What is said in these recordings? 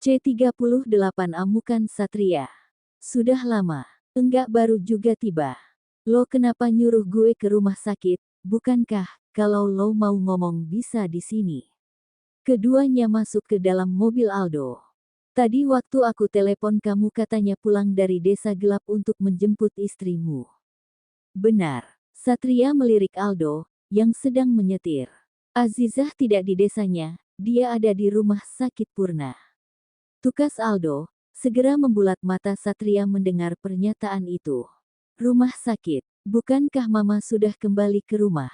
C38 Amukan Satria. Sudah lama. Enggak, baru juga tiba. Lo kenapa nyuruh gue ke rumah sakit? Bukankah, kalau lo mau ngomong bisa di sini? Keduanya masuk ke dalam mobil Aldo. Tadi waktu aku telepon kamu katanya pulang dari desa gelap untuk menjemput istrimu. Benar. Satria melirik Aldo, yang sedang menyetir. Azizah tidak di desanya, dia ada di rumah sakit Purna. Tukas Aldo, segera membulat mata Satria mendengar pernyataan itu. Rumah sakit, bukankah Mama sudah kembali ke rumah?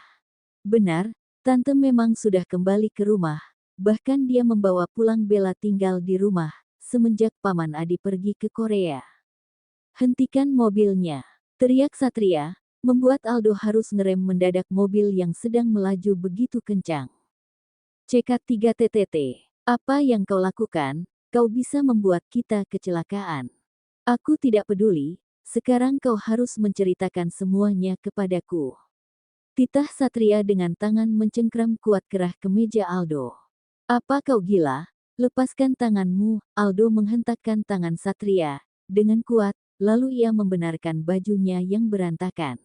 Benar, Tante memang sudah kembali ke rumah, bahkan dia membawa pulang Bella tinggal di rumah, semenjak Paman Adi pergi ke Korea. Hentikan mobilnya, teriak Satria, membuat Aldo harus ngerem mendadak mobil yang sedang melaju begitu kencang. Cekat 3 TTT, apa yang kau lakukan? Kau bisa membuat kita kecelakaan. Aku tidak peduli, sekarang kau harus menceritakan semuanya kepadaku. Titah Satria dengan tangan mencengkram kuat kerah ke meja Aldo. Apa kau gila? Lepaskan tanganmu, Aldo menghentakkan tangan Satria dengan kuat, lalu ia membenarkan bajunya yang berantakan.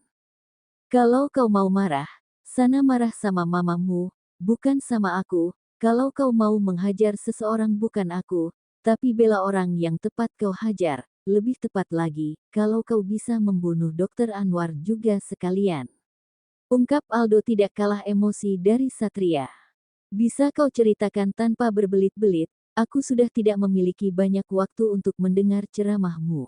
Kalau kau mau marah, sana marah sama mamamu, bukan sama aku. Kalau kau mau menghajar seseorang bukan aku, tapi Bella orang yang tepat kau hajar. Lebih tepat lagi, kalau kau bisa membunuh Dr. Anwar juga sekalian. Ungkap Aldo tidak kalah emosi dari Satria. Bisa kau ceritakan tanpa berbelit-belit, aku sudah tidak memiliki banyak waktu untuk mendengar ceramahmu.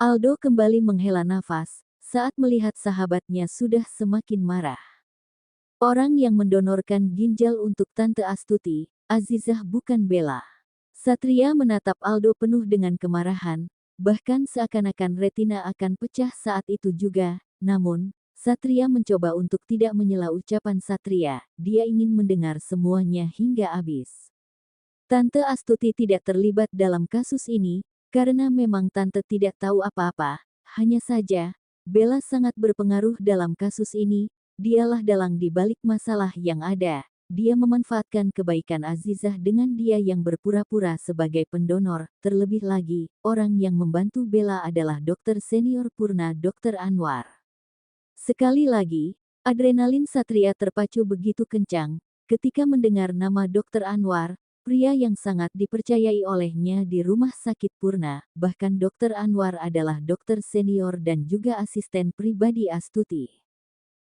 Aldo kembali menghela nafas, saat melihat sahabatnya sudah semakin marah. Orang yang mendonorkan ginjal untuk Tante Astuti, Azizah bukan Bella. Satria menatap Aldo penuh dengan kemarahan, bahkan seakan-akan retina akan pecah saat itu juga, namun, Satria mencoba untuk tidak menyela ucapan Satria, dia ingin mendengar semuanya hingga habis. Tante Astuti tidak terlibat dalam kasus ini, karena memang Tante tidak tahu apa-apa, hanya saja, Bella sangat berpengaruh dalam kasus ini, dialah dalang di balik masalah yang ada, dia memanfaatkan kebaikan Azizah dengan dia yang berpura-pura sebagai pendonor, terlebih lagi, orang yang membantu Bella adalah dokter senior Purna Dr. Anwar. Sekali lagi, adrenalin Satria terpacu begitu kencang, ketika mendengar nama Dr. Anwar, pria yang sangat dipercayai olehnya di rumah sakit Purna, bahkan Dr. Anwar adalah dokter senior dan juga asisten pribadi Astuti.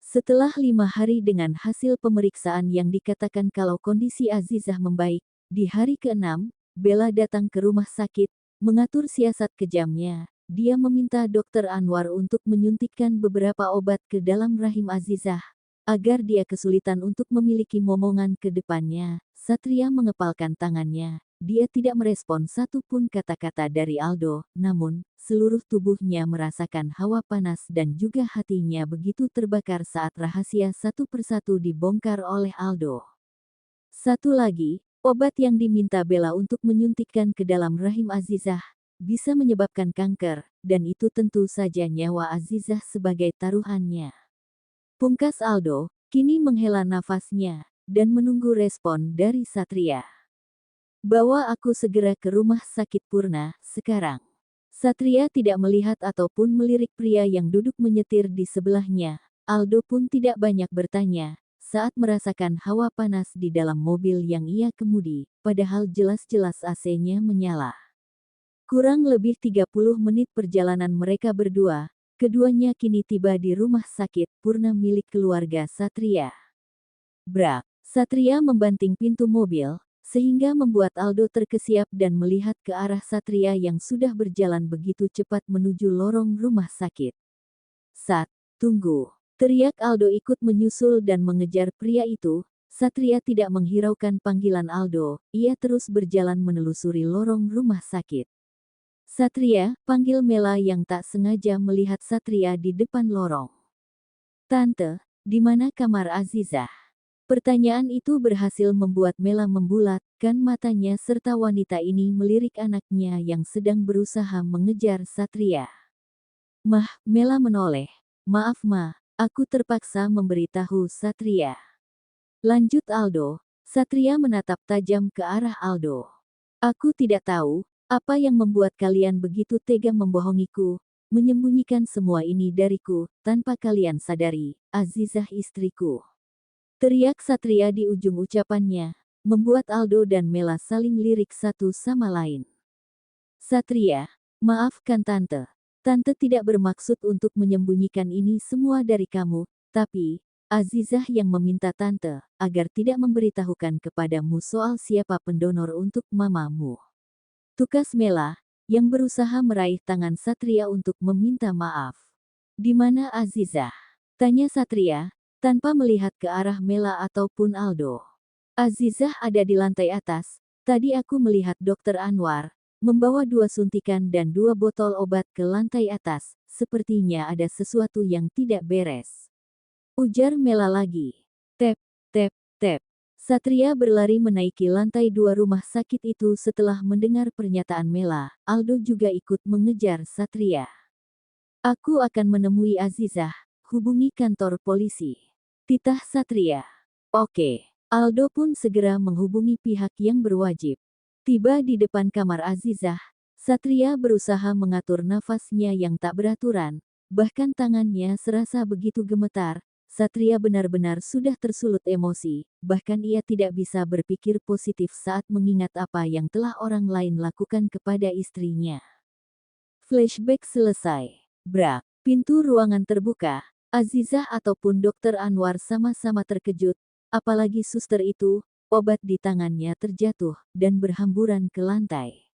Setelah 5 hari dengan hasil pemeriksaan yang dikatakan kalau kondisi Azizah membaik, di hari ke-6, Bella datang ke rumah sakit, mengatur siasat kejamnya. Dia meminta Dr. Anwar untuk menyuntikkan beberapa obat ke dalam rahim Azizah, agar dia kesulitan untuk memiliki momongan ke depannya. Satria mengepalkan tangannya, dia tidak merespon satu pun kata-kata dari Aldo, namun, seluruh tubuhnya merasakan hawa panas dan juga hatinya begitu terbakar saat rahasia satu persatu dibongkar oleh Aldo. Satu lagi, obat yang diminta Bella untuk menyuntikkan ke dalam rahim Azizah, bisa menyebabkan kanker, dan itu tentu saja nyawa Azizah sebagai taruhannya. Pungkas Aldo, kini menghela nafasnya, dan menunggu respon dari Satria. Bawa aku segera ke rumah sakit Purna, sekarang. Satria tidak melihat ataupun melirik pria yang duduk menyetir di sebelahnya. Aldo pun tidak banyak bertanya, saat merasakan hawa panas di dalam mobil yang ia kemudi, padahal jelas-jelas AC-nya menyala. Kurang lebih 30 menit perjalanan mereka berdua, keduanya kini tiba di rumah sakit Purna milik keluarga Satria. Brak, Satria membanting pintu mobil, sehingga membuat Aldo terkesiap dan melihat ke arah Satria yang sudah berjalan begitu cepat menuju lorong rumah sakit. "Sat, tunggu!" teriak Aldo ikut menyusul dan mengejar pria itu. Satria tidak menghiraukan panggilan Aldo, ia terus berjalan menelusuri lorong rumah sakit. "Satria," panggil Mela yang tak sengaja melihat Satria di depan lorong. "Tante, di mana kamar Azizah?" Pertanyaan itu berhasil membuat Mela membulatkan matanya serta wanita ini melirik anaknya yang sedang berusaha mengejar Satria. "Mah," Mela menoleh. "Maaf Ma, aku terpaksa memberitahu Satria." Lanjut Aldo. Satria menatap tajam ke arah Aldo. Aku tidak tahu, apa yang membuat kalian begitu tega membohongiku, menyembunyikan semua ini dariku, tanpa kalian sadari, Azizah istriku. Teriak Satria di ujung ucapannya, membuat Aldo dan Mela saling lirik satu sama lain. Satria, maafkan Tante. Tante tidak bermaksud untuk menyembunyikan ini semua dari kamu, tapi, Azizah yang meminta Tante, agar tidak memberitahukan kepadamu soal siapa pendonor untuk mamamu. Tukas Mela, yang berusaha meraih tangan Satria untuk meminta maaf. Di mana Azizah? Tanya Satria, tanpa melihat ke arah Mela ataupun Aldo. Azizah ada di lantai atas, tadi aku melihat Dokter Anwar, membawa 2 suntikan dan 2 botol obat ke lantai atas, sepertinya ada sesuatu yang tidak beres. Ujar Mela lagi. Tep, tep, tep. Satria berlari menaiki lantai 2 rumah sakit itu setelah mendengar pernyataan Mela. Aldo juga ikut mengejar Satria. Aku akan menemui Azizah, hubungi kantor polisi. Titah Satria. Oke. Aldo pun segera menghubungi pihak yang berwajib. Tiba di depan kamar Azizah, Satria berusaha mengatur nafasnya yang tak beraturan, bahkan tangannya serasa begitu gemetar. Satria benar-benar sudah tersulut emosi, bahkan ia tidak bisa berpikir positif saat mengingat apa yang telah orang lain lakukan kepada istrinya. Flashback selesai. Brak, pintu ruangan terbuka. Azizah ataupun Dokter Anwar sama-sama terkejut, apalagi suster itu, obat di tangannya terjatuh dan berhamburan ke lantai.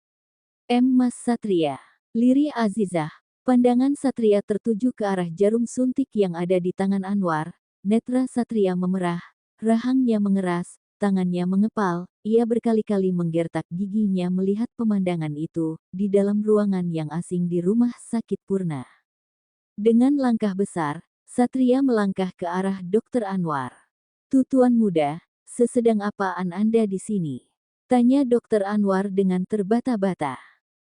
Mas Satria. Lirih Azizah. Pandangan Satria tertuju ke arah jarum suntik yang ada di tangan Anwar. Netra Satria memerah, rahangnya mengeras, tangannya mengepal. Ia berkali-kali menggertak giginya melihat pemandangan itu di dalam ruangan yang asing di rumah sakit Purna. Dengan langkah besar, Satria melangkah ke arah Dokter Anwar. Tuan muda, sesedang apaan Anda di sini? Tanya Dokter Anwar dengan terbata-bata.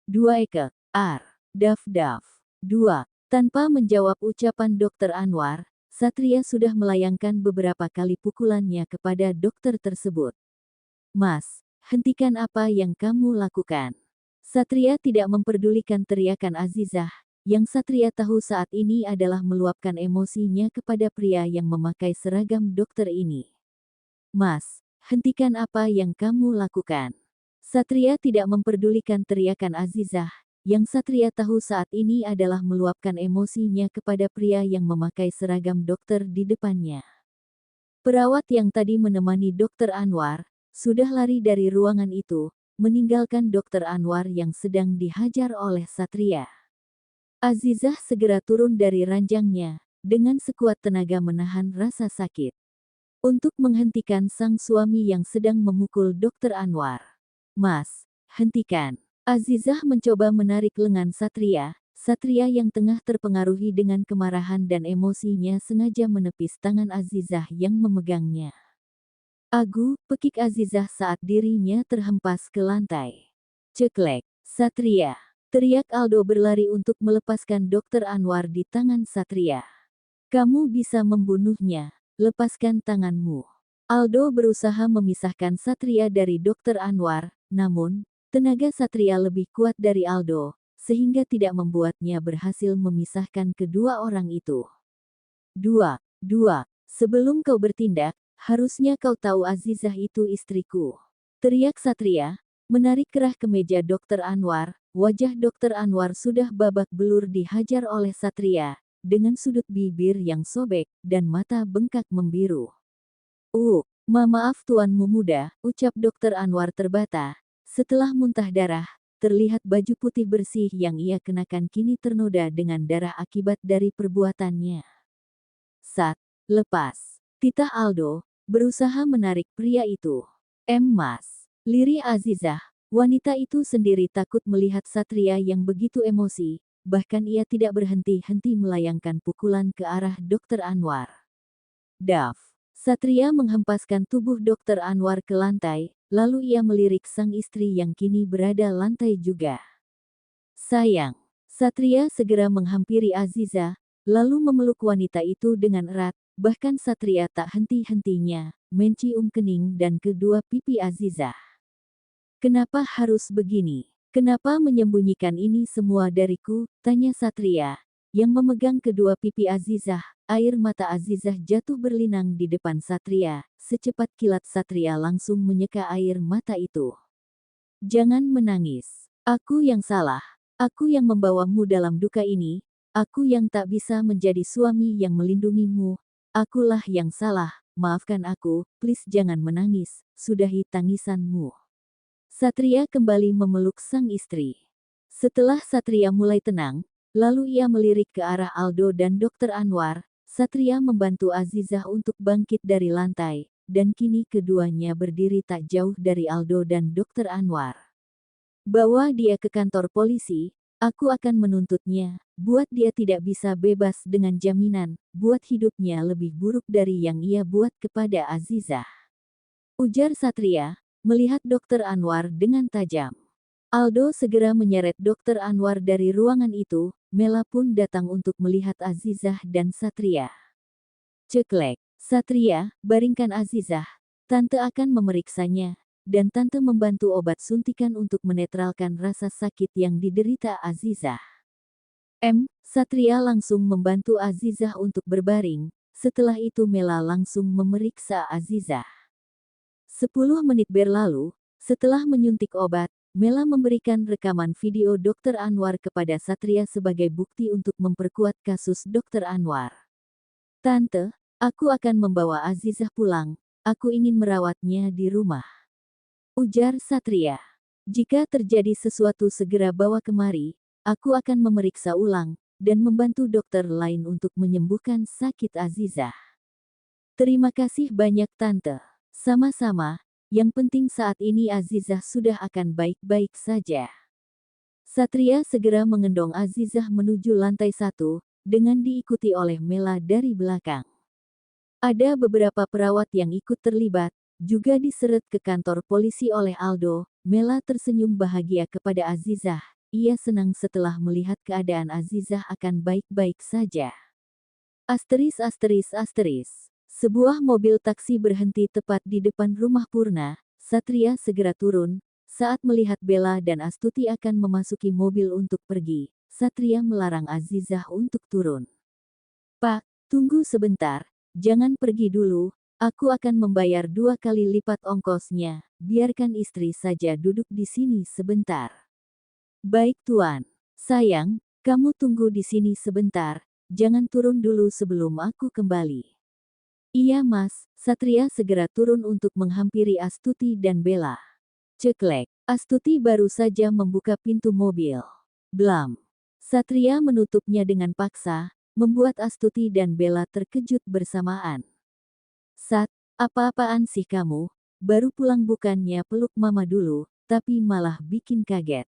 2 ekek, daf. 2. Tanpa menjawab ucapan Dokter Anwar, Satria sudah melayangkan beberapa kali pukulannya kepada dokter tersebut. Mas, hentikan apa yang kamu lakukan. Satria tidak memperdulikan teriakan Azizah, yang Satria tahu saat ini adalah meluapkan emosinya kepada pria yang memakai seragam dokter ini. Mas, hentikan apa yang kamu lakukan. Satria tidak memperdulikan teriakan Azizah, yang Satria tahu saat ini adalah meluapkan emosinya kepada pria yang memakai seragam dokter di depannya. Perawat yang tadi menemani Dokter Anwar, sudah lari dari ruangan itu, meninggalkan Dokter Anwar yang sedang dihajar oleh Satria. Azizah segera turun dari ranjangnya, dengan sekuat tenaga menahan rasa sakit. Untuk menghentikan sang suami yang sedang memukul Dokter Anwar. Mas, hentikan. Azizah mencoba menarik lengan Satria. Satria yang tengah terpengaruhi dengan kemarahan dan emosinya sengaja menepis tangan Azizah yang memegangnya. Agu, pekik Azizah saat dirinya terhempas ke lantai. Ceklek, Satria. Teriak Aldo berlari untuk melepaskan Dokter Anwar di tangan Satria. Kamu bisa membunuhnya, lepaskan tanganmu. Aldo berusaha memisahkan Satria dari Dokter Anwar, namun, tenaga Satria lebih kuat dari Aldo, sehingga tidak membuatnya berhasil memisahkan kedua orang itu. 2. Sebelum kau bertindak, harusnya kau tahu Azizah itu istriku. Teriak Satria, menarik kerah kemeja Dokter Anwar. Wajah Dokter Anwar sudah babak belur dihajar oleh Satria, dengan sudut bibir yang sobek, dan mata bengkak membiru. Maaf tuanmu muda, ucap Dokter Anwar terbata. Setelah muntah darah, terlihat baju putih bersih yang ia kenakan kini ternoda dengan darah akibat dari perbuatannya. Lepas. Titah Aldo, berusaha menarik pria itu. Mas. Lirih Azizah, wanita itu sendiri takut melihat Satria yang begitu emosi, bahkan ia tidak berhenti-henti melayangkan pukulan ke arah Dokter Anwar. Daf. Satria menghempaskan tubuh Dokter Anwar ke lantai, lalu ia melirik sang istri yang kini berada lantai juga. Sayang. Satria segera menghampiri Aziza, lalu memeluk wanita itu dengan erat, bahkan Satria tak henti-hentinya, mencium kening dan kedua pipi Aziza. Kenapa harus begini? Kenapa menyembunyikan ini semua dariku? Tanya Satria, yang memegang kedua pipi Azizah. Air mata Azizah jatuh berlinang di depan Satria. Secepat kilat Satria langsung menyeka air mata itu. Jangan menangis. Aku yang salah. Aku yang membawamu dalam duka ini. Aku yang tak bisa menjadi suami yang melindungimu. Akulah yang salah. Maafkan aku, please jangan menangis. Sudahi tangisanmu. Satria kembali memeluk sang istri. Setelah Satria mulai tenang, lalu ia melirik ke arah Aldo dan Dr. Anwar. Satria membantu Azizah untuk bangkit dari lantai, dan kini keduanya berdiri tak jauh dari Aldo dan Dr. Anwar. Bawa dia ke kantor polisi, aku akan menuntutnya, buat dia tidak bisa bebas dengan jaminan, buat hidupnya lebih buruk dari yang ia buat kepada Azizah. Ujar Satria, melihat Dr. Anwar dengan tajam. Aldo segera menyeret Dr. Anwar dari ruangan itu, Mela pun datang untuk melihat Azizah dan Satria. Ceklek, Satria, baringkan Azizah, tante akan memeriksanya, dan tante membantu obat suntikan untuk menetralkan rasa sakit yang diderita Azizah. Satria langsung membantu Azizah untuk berbaring, setelah itu Mela langsung memeriksa Azizah. 10 menit berlalu, setelah menyuntik obat, Mela memberikan rekaman video Dr. Anwar kepada Satria sebagai bukti untuk memperkuat kasus Dr. Anwar. Tante, aku akan membawa Azizah pulang, aku ingin merawatnya di rumah. Ujar Satria. Jika terjadi sesuatu segera bawa kemari, aku akan memeriksa ulang, dan membantu dokter lain untuk menyembuhkan sakit Azizah. Terima kasih banyak tante. Sama-sama. Yang penting saat ini Azizah sudah akan baik-baik saja. Satria segera mengendong Azizah menuju lantai 1, dengan diikuti oleh Mela dari belakang. Ada beberapa perawat yang ikut terlibat, juga diseret ke kantor polisi oleh Aldo. Mela tersenyum bahagia kepada Azizah. Ia senang setelah melihat keadaan Azizah akan baik-baik saja. Sebuah mobil taksi berhenti tepat di depan rumah Purna. Satria segera turun. Saat melihat Bella dan Astuti akan memasuki mobil untuk pergi, Satria melarang Azizah untuk turun. Pak, tunggu sebentar. Jangan pergi dulu. Aku akan membayar 2 kali lipat ongkosnya. Biarkan istri saja duduk di sini sebentar. Baik tuan. Sayang, kamu tunggu di sini sebentar. Jangan turun dulu sebelum aku kembali. Iya mas, Satria segera turun untuk menghampiri Astuti dan Bella. Ceklek, Astuti baru saja membuka pintu mobil. Blam. Satria menutupnya dengan paksa, membuat Astuti dan Bella terkejut bersamaan. Sat, apa-apaan sih kamu? Baru pulang bukannya peluk mama dulu, tapi malah bikin kaget.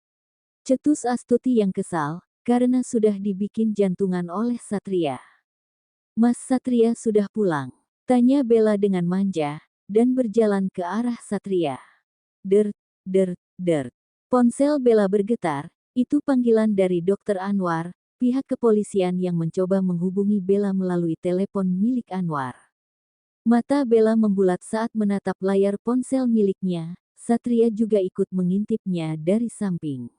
Cetus Astuti yang kesal, karena sudah dibikin jantungan oleh Satria. Mas Satria sudah pulang. Tanya Bella dengan manja, dan berjalan ke arah Satria. Dert. Ponsel Bella bergetar, itu panggilan dari Dr. Anwar, pihak kepolisian yang mencoba menghubungi Bella melalui telepon milik Anwar. Mata Bella membulat saat menatap layar ponsel miliknya, Satria juga ikut mengintipnya dari samping.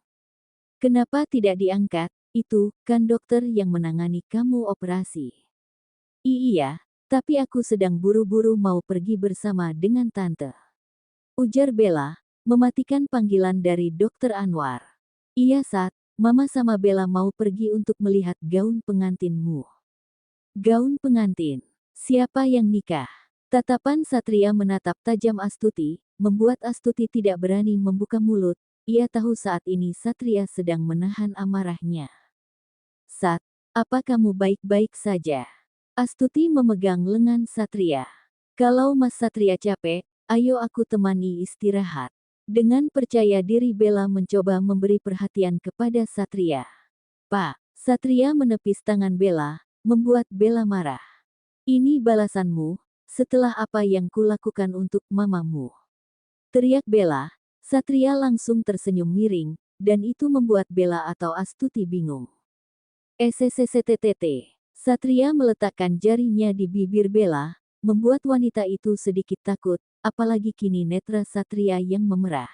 Kenapa tidak diangkat? Itu, kan dokter yang menangani kamu operasi. Iya. Tapi aku sedang buru-buru mau pergi bersama dengan tante. Ujar Bella, mematikan panggilan dari Dr. Anwar. Iya Sat, Mama sama Bella mau pergi untuk melihat gaun pengantinmu. Gaun pengantin? Siapa yang nikah? Tatapan Satria menatap tajam Astuti, membuat Astuti tidak berani membuka mulut. Ia tahu saat ini Satria sedang menahan amarahnya. Sat, apa kamu baik-baik saja? Astuti memegang lengan Satria. Kalau Mas Satria capek, ayo aku temani istirahat. Dengan percaya diri Bella mencoba memberi perhatian kepada Satria. Pak, Satria menepis tangan Bella, membuat Bella marah. Ini balasanmu, setelah apa yang kulakukan untuk mamamu. Teriak Bella, Satria langsung tersenyum miring, dan itu membuat Bella atau Astuti bingung. SSSTTT. Satria meletakkan jarinya di bibir Bella, membuat wanita itu sedikit takut, apalagi kini netra Satria yang memerah.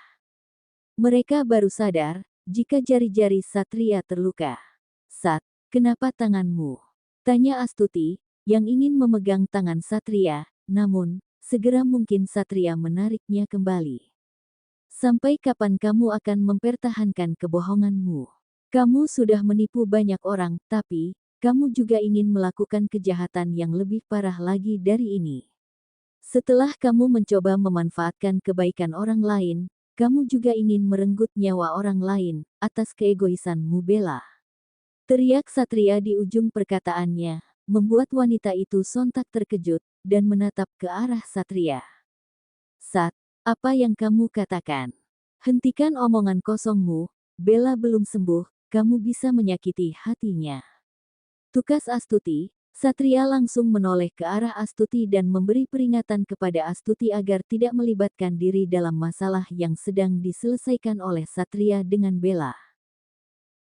Mereka baru sadar jika jari-jari Satria terluka. Sat, kenapa tanganmu? Tanya Astuti, yang ingin memegang tangan Satria, namun, segera mungkin Satria menariknya kembali. Sampai kapan kamu akan mempertahankan kebohonganmu? Kamu sudah menipu banyak orang, tapi, kamu juga ingin melakukan kejahatan yang lebih parah lagi dari ini. Setelah kamu mencoba memanfaatkan kebaikan orang lain, kamu juga ingin merenggut nyawa orang lain, atas keegoisanmu Bella. Teriak Satria di ujung perkataannya, membuat wanita itu sontak terkejut, dan menatap ke arah Satria. Sat, apa yang kamu katakan? Hentikan omongan kosongmu, Bella belum sembuh, kamu bisa menyakiti hatinya. Tukas Astuti. Satria langsung menoleh ke arah Astuti dan memberi peringatan kepada Astuti agar tidak melibatkan diri dalam masalah yang sedang diselesaikan oleh Satria dengan Bella.